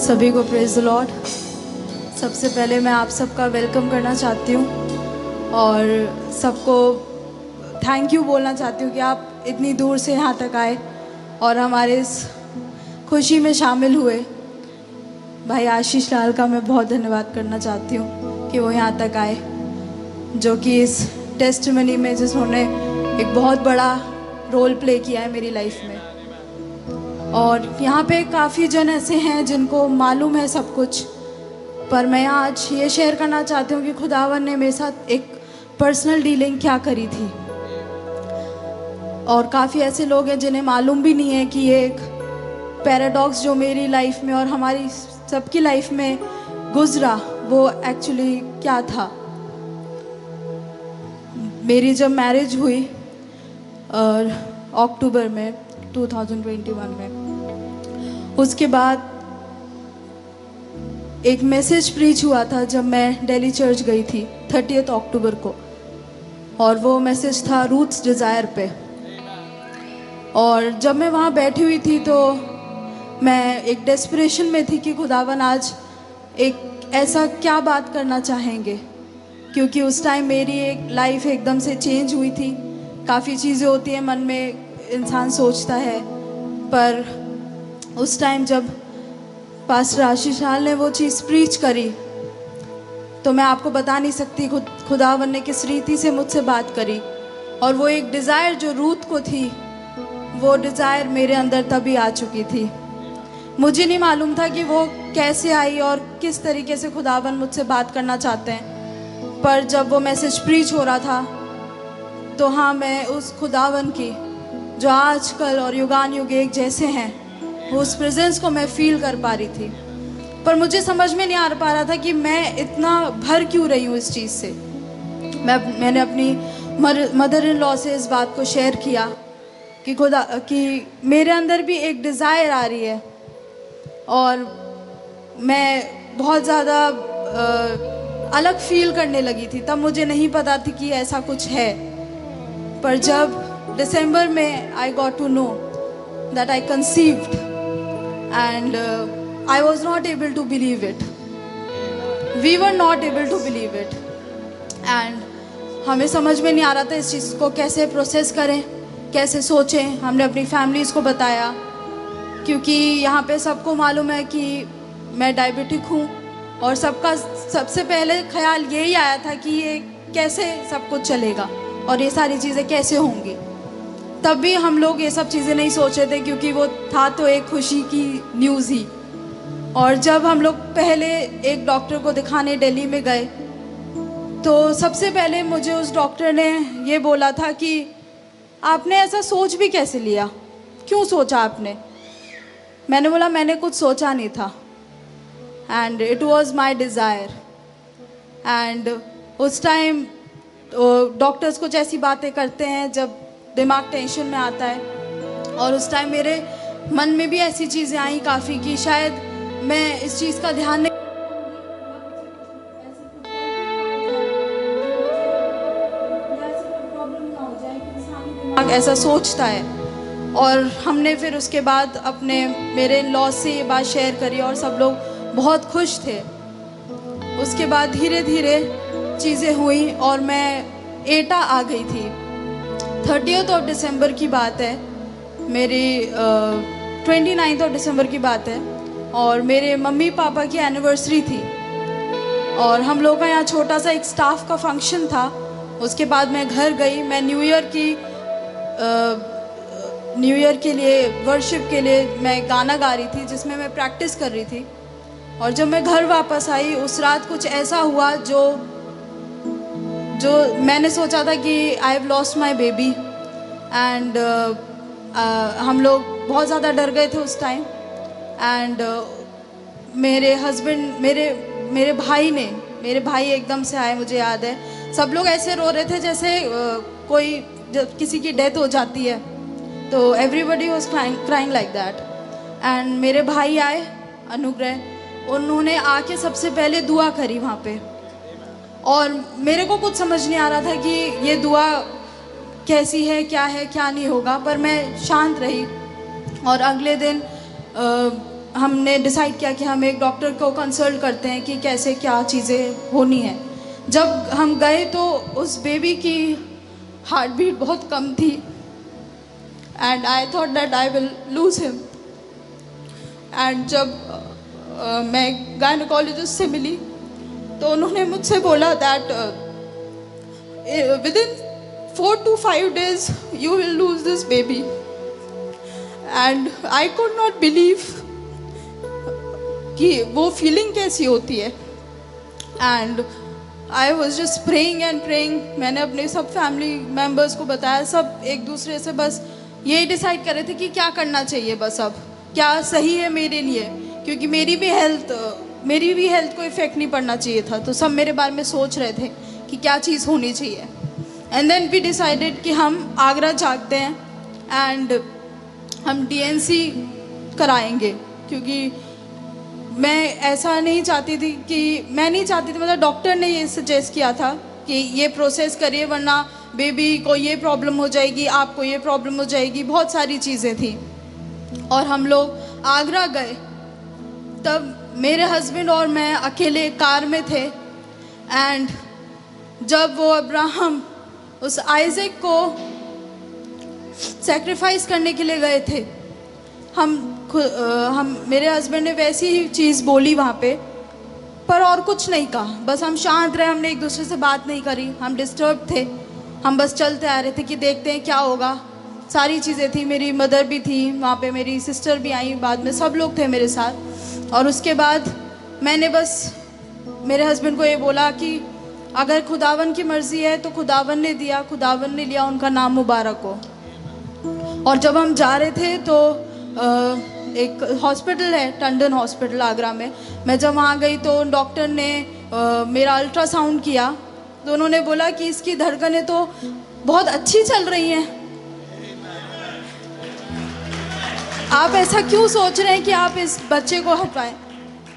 सभी को praise the Lord. सबसे पहले मैं आप सबका वेलकम करना चाहती हूँ और सबको थैंक यू बोलना चाहती हूँ कि आप इतनी दूर से यहाँ तक आए और हमारे इस खुशी में शामिल हुए। भाई आशीष लाल का मैं बहुत धन्यवाद करना चाहती हूँ कि वो यहाँ तक आए, जो कि इस टेस्टिमनी में जिन्होंने एक बहुत बड़ा रोल प्ले किया है मेरी लाइफ में। और यहाँ पे काफ़ी जन ऐसे हैं जिनको मालूम है सब कुछ, पर मैं आज ये शेयर करना चाहती हूँ कि खुदावन ने मेरे साथ एक पर्सनल डीलिंग क्या करी थी। और काफ़ी ऐसे लोग हैं जिन्हें मालूम भी नहीं है कि ये एक पैराडॉक्स जो मेरी लाइफ में और हमारी सबकी लाइफ में गुजरा वो एक्चुअली क्या था। मेरी जब मैरिज हुई और अक्टूबर में 2021 में, उसके बाद एक मैसेज प्रीच हुआ था जब मैं दिल्ली चर्च गई थी 30 अक्टूबर को, और वो मैसेज था रूट्स डिज़ायर पे। और जब मैं वहाँ बैठी हुई थी तो मैं एक डेस्परेशन में थी कि खुदावन आज एक ऐसा क्या बात करना चाहेंगे, क्योंकि उस टाइम मेरी एक लाइफ एकदम से चेंज हुई थी। काफ़ी चीज़ें होती हैं मन में, इंसान सोचता है, पर उस टाइम जब पास्टर आशीष लाल ने वो चीज़ प्रीच करी तो मैं आपको बता नहीं सकती खुदावन ने किस रीति से मुझसे बात करी। और वो एक डिज़ायर जो रूथ को थी, वो डिज़ायर मेरे अंदर तभी आ चुकी थी। मुझे नहीं मालूम था कि वो कैसे आई और किस तरीके से खुदावन मुझसे बात करना चाहते हैं, पर जब वो मैसेज प्रीच हो रहा था तो हाँ, मैं उस खुदावन की जो आजकल और युगान युग एक जैसे हैं, वो उस प्रेजेंस को मैं फील कर पा रही थी। पर मुझे समझ में नहीं आ पा रहा था कि मैं इतना भर क्यों रही हूँ इस चीज़ से। मैंने अपनी मदर इन लॉ से इस बात को शेयर किया कि मेरे अंदर भी एक डिज़ायर आ रही है और मैं बहुत ज़्यादा अलग फील करने लगी थी। तब मुझे नहीं पता थी कि ऐसा कुछ है, पर जब दिसंबर में I got to know that I conceived and I was not able to believe it. We were not able to believe it. And हमें समझ में नहीं आ रहा था इस चीज़ को कैसे प्रोसेस करें, कैसे सोचें। हमने अपनी फैमिलीज़ को बताया, क्योंकि यहाँ पे सबको मालूम है कि मैं डायबिटिक हूँ, और सबका सबसे पहले ख्याल यही आया था कि ये कैसे सब कुछ चलेगा और ये सारी चीज़ें कैसे होंगी। तब भी हम लोग ये सब चीज़ें नहीं सोचे थे, क्योंकि वो था तो एक खुशी की न्यूज़ ही। और जब हम लोग पहले एक डॉक्टर को दिखाने दिल्ली में गए तो सबसे पहले मुझे उस डॉक्टर ने ये बोला था कि आपने ऐसा सोच भी कैसे लिया, क्यों सोचा आपने। मैंने बोला मैंने कुछ सोचा नहीं था, and it was my desire. And उस टाइम डॉक्टर्स कुछ ऐसी बातें करते हैं जब दिमाग टेंशन में आता है, और उस टाइम मेरे मन में भी ऐसी चीज़ें आई काफ़ी कि शायद मैं इस चीज़ का ध्यान नहीं, दिमाग ऐसा सोचता है। और हमने फिर उसके बाद मेरे लॉ से ये बात शेयर करी और सब लोग बहुत खुश थे। उसके बाद धीरे धीरे चीज़ें हुई और मैं एटा आ गई थी। 30 दिसंबर की बात है, मेरी 29 दिसंबर की बात है, और मेरे मम्मी पापा की एनिवर्सरी थी। और हम लोग का यहाँ छोटा सा एक स्टाफ का फंक्शन था। उसके बाद मैं घर गई। मैं न्यू ईयर के लिए वर्शिप के लिए मैं गाना गा रही थी, जिसमें मैं प्रैक्टिस कर रही थी। और जब मैं घर वापस आई उस रात कुछ ऐसा हुआ जो मैंने सोचा था कि I have lost my baby. And हम लोग बहुत ज़्यादा डर गए थे उस टाइम। एंड मेरे हस्बैंड मेरे भाई एकदम से आए, मुझे याद है। सब लोग ऐसे रो रहे थे जैसे किसी की डेथ हो जाती है, तो everybody was crying like that. And मेरे भाई आए, अनुग्रह, उन्होंने आके सबसे पहले दुआ करी वहाँ पे। और मेरे को कुछ समझ नहीं आ रहा था कि ये दुआ कैसी है क्या नहीं होगा, पर मैं शांत रही। और अगले दिन हमने डिसाइड किया कि हम एक डॉक्टर को कंसल्ट करते हैं कि कैसे क्या चीज़ें होनी है। जब हम गए तो उस बेबी की हार्ट बीट बहुत कम थी and I thought that I will lose him. And जब मैं गायनोकोलॉजिस्ट से मिली तो उन्होंने मुझसे बोला that within 4 to 5 days you will lose this baby. And I could not believe कि वो फीलिंग कैसी होती है। And I was just praying and praying. मैंने अपने सब फैमिली मेम्बर्स को बताया, सब एक दूसरे से बस यही डिसाइड कर रहे थे कि क्या करना चाहिए, बस अब क्या सही है मेरे लिए, क्योंकि मेरी भी हेल्थ को इफ़ेक्ट नहीं पड़ना चाहिए था। तो सब मेरे बारे में सोच रहे थे कि क्या चीज़ होनी चाहिए। एंड देन वी डिसाइडेड कि हम आगरा जाते हैं एंड हम DNC कराएंगे, क्योंकि मैं ऐसा नहीं चाहती थी मतलब डॉक्टर ने ये सजेस्ट किया था कि ये प्रोसेस करिए वरना बेबी को ये प्रॉब्लम हो जाएगी, आपको ये प्रॉब्लम हो जाएगी, बहुत सारी चीज़ें थी। और हम लोग आगरा गए, तब मेरे हस्बैंड और मैं अकेले कार में थे। एंड जब वो अब्राहम उस आइज़ैक को सेक्रीफाइस करने के लिए गए थे, हम मेरे हस्बैंड ने वैसी ही चीज़ बोली वहाँ पे, पर और कुछ नहीं कहा। बस हम शांत रहे, हमने एक दूसरे से बात नहीं करी, हम डिस्टर्ब थे, हम बस चलते आ रहे थे कि देखते हैं क्या होगा। सारी चीज़ें थी, मेरी मदर भी थी वहाँ पे, मेरी सिस्टर भी आई बाद में, सब लोग थे मेरे साथ। और उसके बाद मैंने बस मेरे हस्बैंड को ये बोला कि अगर खुदावन की मर्ज़ी है तो खुदावन ने दिया, खुदावन ने लिया, उनका नाम मुबारक हो। और जब हम जा रहे थे तो एक हॉस्पिटल है, टंडन हॉस्पिटल आगरा में। मैं जब वहाँ गई तो डॉक्टर ने मेरा अल्ट्रासाउंड किया तो उन्होंने बोला कि इसकी धड़कनें तो बहुत अच्छी चल रही हैं। आप ऐसा क्यों सोच रहे हैं कि आप इस बच्चे को हटाएं?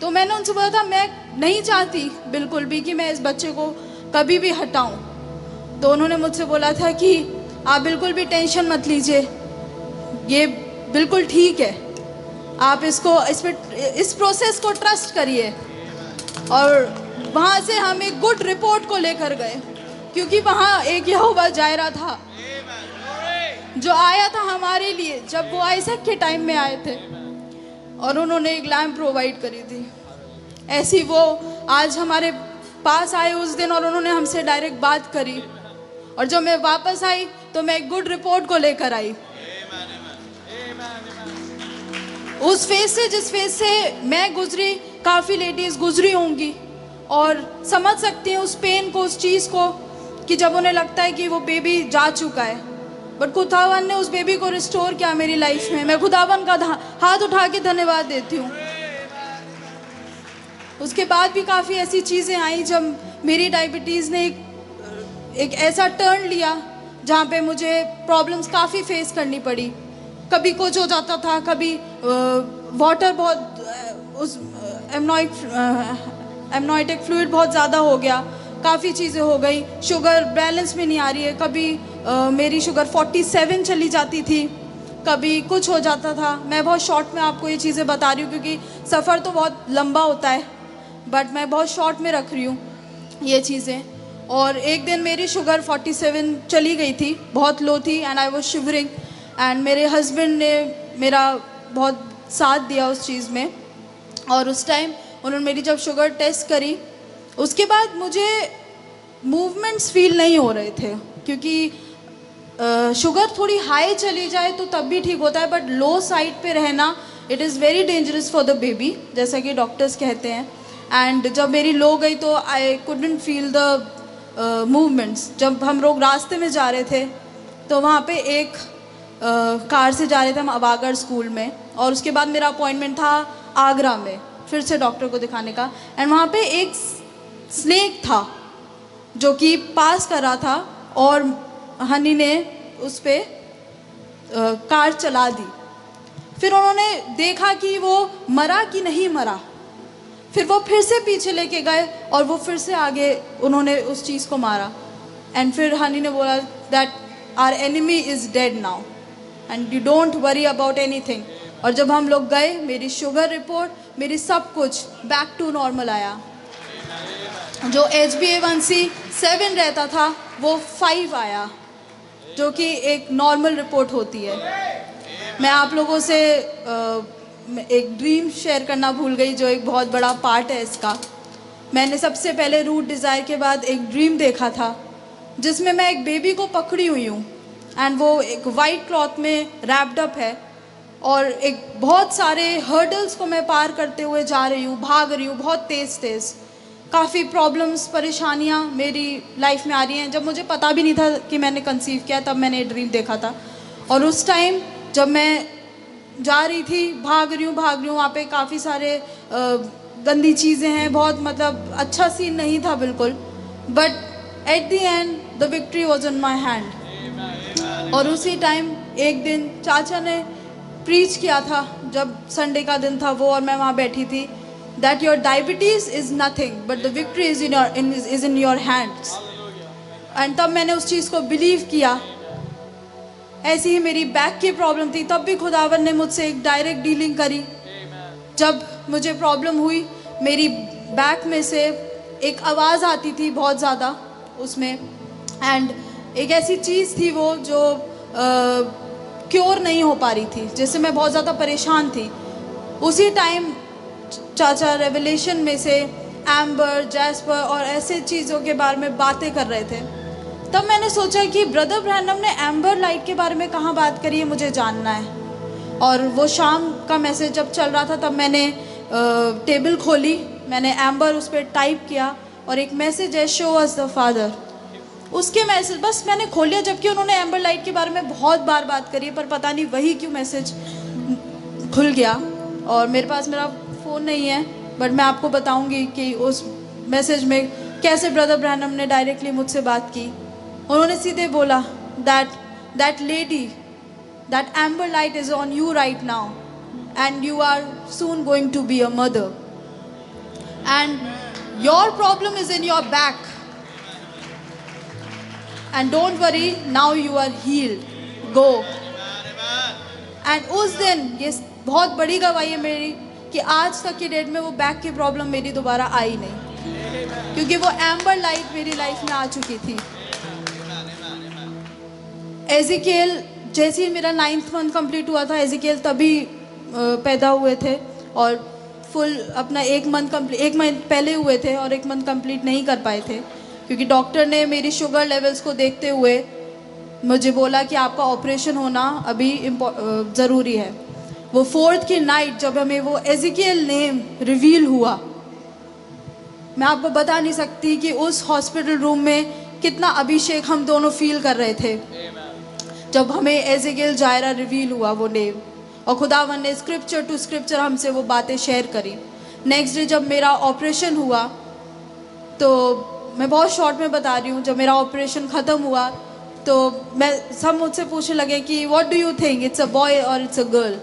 तो मैंने उनसे बोला था मैं नहीं चाहती बिल्कुल भी कि मैं इस बच्चे को कभी भी हटाऊं। तो उन्होंने मुझसे बोला था कि आप बिल्कुल भी टेंशन मत लीजिए, ये बिल्कुल ठीक है, आप इस प्रोसेस को ट्रस्ट करिए। और वहाँ से हम एक गुड रिपोर्ट को लेकर गए, क्योंकि वहाँ एक यहोवा जायरा था जो आया था हमारे लिए जब वो आइज़ैक के टाइम में आए थे, और उन्होंने एक लैम्प प्रोवाइड करी थी। ऐसी वो आज हमारे पास आए उस दिन और उन्होंने हमसे डायरेक्ट बात करी। और जब मैं वापस आई तो मैं एक गुड रिपोर्ट को लेकर आई। उस फेज से जिस फेज से मैं गुजरी, काफ़ी लेडीज़ गुजरी होंगी और समझ सकती हैं उस पेन को, उस चीज़ को, कि जब उन्हें लगता है कि वो बेबी जा चुका है, बट खुदावन ने उस बेबी को रिस्टोर किया मेरी लाइफ में। मैं खुदावन का हाथ उठा के धन्यवाद देती हूँ। उसके बाद भी काफ़ी ऐसी चीज़ें आई जब मेरी डायबिटीज़ ने एक ऐसा टर्न लिया जहाँ पे मुझे प्रॉब्लम्स काफ़ी फेस करनी पड़ी। कभी कुछ हो जाता था, कभी वाटर बहुत उस एमनॉइटिक फ्लूइड बहुत ज़्यादा हो गया, काफ़ी चीज़ें हो गई, शुगर बैलेंस में नहीं आ रही है, कभी मेरी शुगर 47 चली जाती थी, कभी कुछ हो जाता था। मैं बहुत शॉर्ट में आपको ये चीज़ें बता रही हूँ क्योंकि सफ़र तो बहुत लंबा होता है, बट मैं बहुत शॉर्ट में रख रही हूँ ये चीज़ें। और एक दिन मेरी शुगर 47 चली गई थी, बहुत लो थी, and I was shivering. And मेरे हस्बैंड ने मेरा बहुत साथ दिया उस चीज़ में, और उस टाइम उन्होंने मेरी जब शुगर टेस्ट करी, उसके बाद मुझे मूवमेंट्स फील नहीं हो रहे थे, क्योंकि शुगर थोड़ी हाई चली जाए तो तब भी ठीक होता है, बट लो साइड पे रहना it is very dangerous for the baby, जैसा कि डॉक्टर्स कहते हैं। एंड जब मेरी लो गई तो I couldn't feel the movements. जब हम लोग रास्ते में जा रहे थे तो वहाँ पे एक कार से जा रहे थे हम अबागढ़ स्कूल में, और उसके बाद मेरा अपॉइंटमेंट था आगरा में फिर से डॉक्टर को दिखाने का। एंड वहाँ पे एक स्नेक था जो कि पास कर रहा था, और हनी ने उस पर कार चला दी। फिर उन्होंने देखा कि वो मरा कि नहीं मरा, फिर वो फिर से पीछे लेके गए और वो फिर से आगे उन्होंने उस चीज़ को मारा। एंड फिर हनी ने बोला that our enemy is dead now and you don't worry about anything. और जब हम लोग गए, मेरी शुगर रिपोर्ट, मेरी सब कुछ बैक टू नॉर्मल आया। जो HbA1c 7 रहता था वो 5 आया, जो कि एक नॉर्मल रिपोर्ट होती है। मैं आप लोगों से एक ड्रीम शेयर करना भूल गई, जो एक बहुत बड़ा पार्ट है इसका। मैंने सबसे पहले रूट डिज़ायर के बाद एक ड्रीम देखा था, जिसमें मैं एक बेबी को पकड़ी हुई हूँ एंड वो एक वाइट क्लॉथ में रैप्ड अप है, और एक बहुत सारे हर्डल्स को मैं पार करते हुए जा रही हूँ, भाग रही हूँ बहुत तेज़ तेज़। काफ़ी प्रॉब्लम्स, परेशानियाँ मेरी लाइफ में आ रही हैं। जब मुझे पता भी नहीं था कि मैंने कंसीव किया, तब मैंने ड्रीम देखा था। और उस टाइम जब मैं जा रही थी, भाग रही हूँ, वहाँ पे काफ़ी सारे गंदी चीज़ें हैं, बहुत मतलब अच्छा सीन नहीं था बिल्कुल। But at the end the victory was in my hand. और उसी टाइम एक दिन चाचा ने प्रीच किया था, जब संडे का दिन था वो, और मैं वहाँ बैठी थी, that your diabetes is nothing but the victory is in your hands। And तब मैंने उस चीज़ को बिलीव किया। ऐसी ही मेरी बैक की प्रॉब्लम थी, तब भी खुदावन ने मुझसे एक डायरेक्ट डीलिंग करी। जब मुझे प्रॉब्लम हुई, मेरी बैक में से एक आवाज़ आती थी बहुत ज़्यादा उसमें, एंड एक ऐसी चीज़ थी वो जो क्योर नहीं हो पा रही थी, जिससे मैं बहुत ज़्यादा परेशान थी। उसी टाइम चाचा रेवलेशन में से एम्बर, जैस्पर और ऐसे चीज़ों के बारे में बातें कर रहे थे। तब मैंने सोचा कि ब्रदर ब्रैनम ने एम्बर लाइट के बारे में कहाँ बात करी है, मुझे जानना है। और वो शाम का मैसेज जब चल रहा था, तब मैंने टेबल खोली, मैंने एम्बर उस पर टाइप किया, और एक मैसेज है, शो अस द फादर। उसके मैसेज बस मैंने खोल लिया, जबकि उन्होंने एम्बर लाइट के बारे में बहुत बार बात करी, पर पता नहीं वही क्यों मैसेज खुल गया। और मेरे पास मेरा फ़ोन नहीं है, बट मैं आपको बताऊंगी कि उस मैसेज में कैसे ब्रदर ब्रैनम ने डायरेक्टली मुझसे बात की। उन्होंने सीधे बोला, that lady, that amber light is on you right now and you are soon going to be a mother and your problem is in your back and don't worry, now you are healed, go. And उस दिन, ये बहुत बड़ी गवाही है मेरी, कि आज तक की डेट में वो बैक की प्रॉब्लम मेरी दोबारा आई नहीं, क्योंकि वो एम्बर लाइट मेरी लाइफ में आ चुकी थी। एजिकेल, जैसे ही मेरा 9th मंथ कंप्लीट हुआ था, एजिकेल तभी पैदा हुए थे, और फुल अपना 1 मंथ पहले हुए थे और 1 मंथ कंप्लीट नहीं कर पाए थे, क्योंकि डॉक्टर ने मेरी शुगर लेवल्स को देखते हुए मुझे बोला कि आपका ऑपरेशन होना अभी ज़रूरी है। वो 4th की नाइट जब हमें वो एजिकेल नेम रिवील हुआ, मैं आपको बता नहीं सकती कि उस हॉस्पिटल रूम में कितना अभिषेक हम दोनों फील कर रहे थे जब हमें एजिकेल जायरा रिवील हुआ वो नेम, और खुदावन ने स्क्रिप्चर टू स्क्रिप्चर हमसे वो बातें शेयर करी। नेक्स्ट डे जब मेरा ऑपरेशन हुआ, तो मैं बहुत शॉर्ट में बता रही हूँ, जब मेरा ऑपरेशन ख़त्म हुआ तो सब मुझसे पूछने लगे कि what do you think, it's a boy और it's a girl.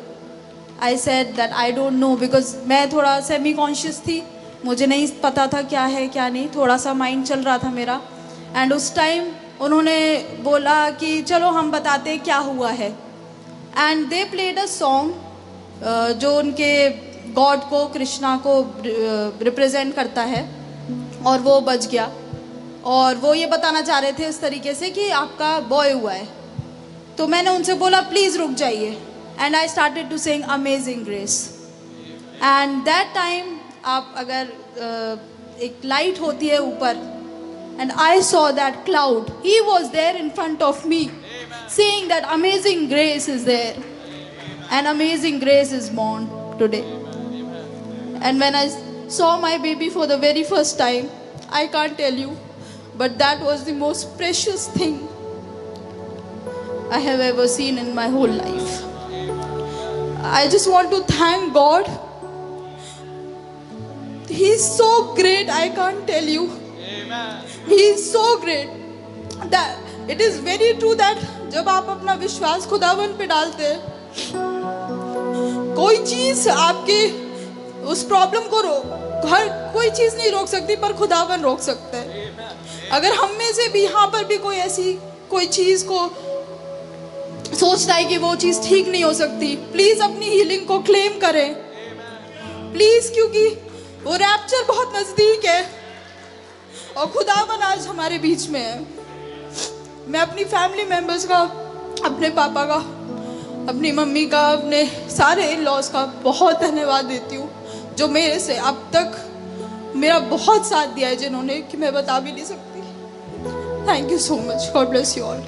I said that I don't know, because मैं थोड़ा सेमी कॉन्शियस थी, मुझे नहीं पता था क्या है क्या नहीं, थोड़ा सा माइंड चल रहा था मेरा। एंड उस टाइम उन्होंने बोला कि चलो हम बताते हैं क्या हुआ है। And they played a song जो उनके गॉड को, कृष्णा को रिप्रेजेंट करता है, और वो बज गया, और वो ये बताना चाह रहे थे इस तरीके से कि आपका बॉय हुआ है। तो मैंने उनसे बोला प्लीज़ रुक जाइए, and I started to sing amazing grace. And that time, आप अगर एक लाइट होती है ऊपर, and I saw that cloud, he was there in front of me saying that amazing grace is there, and amazing grace is born today. And when I saw my baby for the very first time, I can't tell you, but that was the most precious thing I have ever seen in my whole life. I just want to thank God. He is so great, I can't tell you. He is so great that it is very true that जब आप अपना विश्वास खुदावन पे डालते हैं, कोई चीज आपकी उस प्रॉब्लम को हर कोई चीज नहीं रोक सकती, पर खुदावन रोक सकता है। अगर हम में से भी यहाँ पर भी कोई ऐसी कोई चीज को सोचता है कि वो चीज़ ठीक नहीं हो सकती, प्लीज़ अपनी हीलिंग को क्लेम करें प्लीज़, क्योंकि वो रैप्चर बहुत नज़दीक है और खुदावन आज हमारे बीच में है। मैं अपनी फैमिली मेम्बर्स का, अपने पापा का, अपनी मम्मी का, अपने सारे इन लॉज का बहुत धन्यवाद देती हूँ, जो मेरे से अब तक मेरा बहुत साथ दिया है, जिन्होंने कि मैं बता भी नहीं सकती। Thank you so much, God bless you all.